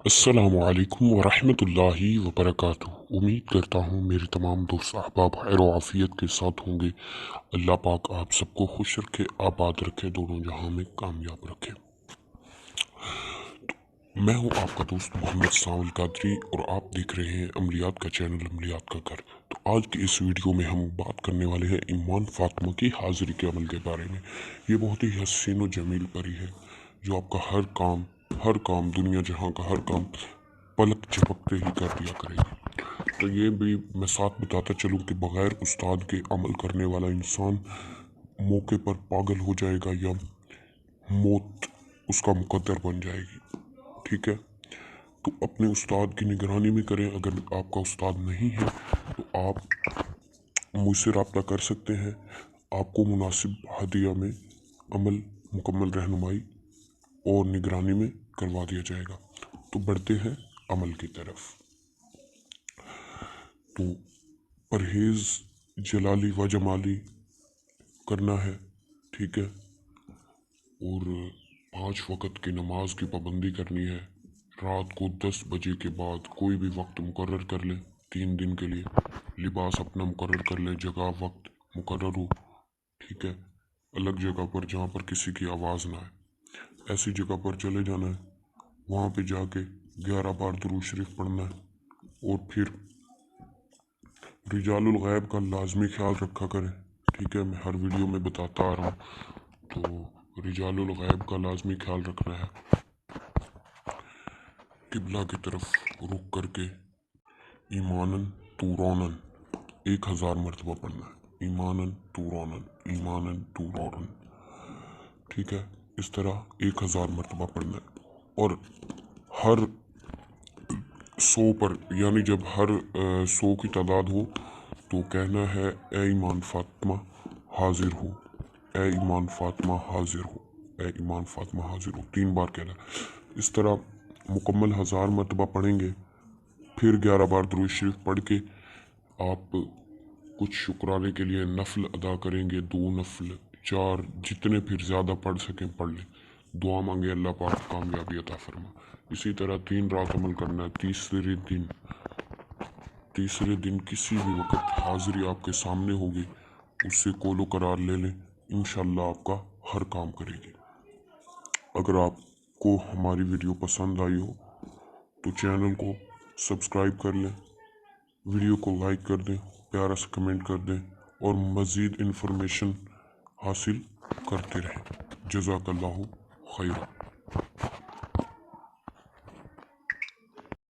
अस्सलामुअलैकुम वरहमतुल्लाहि वबरकातुहू। उम्मीद करता हूँ मेरे तमाम दोस्त अहबाब खैर व आफियत के साथ होंगे। अल्लाह पाक आप सबको खुश रखे, आबाद रखे, दोनों जहां में कामयाब रखे। मैं हूँ आपका दोस्त मोहम्मद सावल कादरी और आप देख रहे हैं अमलियात का चैनल अमलियात का घर। तो आज की इस वीडियो में हम बात करने वाले हैं ईमान फातिमा की हाजिरी के अमल के बारे में। ये बहुत ही हसीन व जमील परी है जो आपका हर काम दुनिया जहां का हर काम पलक झपकते ही कर दिया करेगी। तो ये भी मैं साथ बताता चलूँ कि बग़ैर उस्ताद के अमल करने वाला इंसान मौके पर पागल हो जाएगा या मौत उसका मुकद्दर बन जाएगी। ठीक है, तो अपने उस्ताद की निगरानी में करें। अगर आपका उस्ताद नहीं है तो आप मुझसे रब्ता कर सकते हैं, आपको मुनासिब हदिया में अमल मुकम्मल रहनुमाई और निगरानी में करवा दिया जाएगा। तो बढ़ते हैं अमल की तरफ। तो परहेज़ जलाली व जमाली करना है, ठीक है, और 5 वक़्त की नमाज की पाबंदी करनी है। रात को 10 बजे के बाद कोई भी वक्त मुकर्रर कर ले 3 दिन के लिए। लिबास अपना मुकर्रर कर ले, जगह वक्त मुकर्रर हो, ठीक है, अलग जगह पर जहाँ पर किसी की आवाज़ ना आए। ऐसी जगह पर चले जाना है, वहाँ पे जाके 11 बार दुरूद शरीफ पढ़ना है और फिर रिजालुल गैब का लाजमी ख्याल रखा करें। ठीक है, मैं हर वीडियो में बताता आ रहा हूँ, तो रिजालुल गैब का लाजमी ख्याल रखना है। किबला की तरफ रुख करके ईमानन तूरानन 1000 मरतबा पढ़ना है। ईमानन तूरानन। ठीक है, इस तरह 1000 मरतबा पढ़ना है। और हर 100 पर यानी जब हर 100 की तादाद हो तो कहना है ए ईमान फातिमा हाजिर हो, ए ईमान फातिमा हाजिर हो, ए ईमान फातिमा हाजिर हो, 3 बार कहना है। इस तरह मुकम्मल 1000 मरतबा पढ़ेंगे। फिर 11 बार दुरूद शरीफ पढ़ के आप कुछ शुक्राने के लिए नफल अदा करेंगे, 2 नफल 4 जितने फिर ज़्यादा पढ़ सकें पढ़ लें। दुआ मांगे अल्लाह पाक कामयाबी अता फरमा। इसी तरह 3 रात अमल करना है। तीसरे दिन किसी भी वक्त हाजिरी आपके सामने होगी, उससे कोलो करार ले लें, इंशाल्लाह आपका हर काम करेगी। अगर आपको हमारी वीडियो पसंद आई हो तो चैनल को सब्सक्राइब कर लें, वीडियो को लाइक कर दें, प्यारा सा कमेंट कर दें और मज़ीद इन्फॉर्मेशन हासिल करते रहें। जज़ाकल्लाहु खैरा।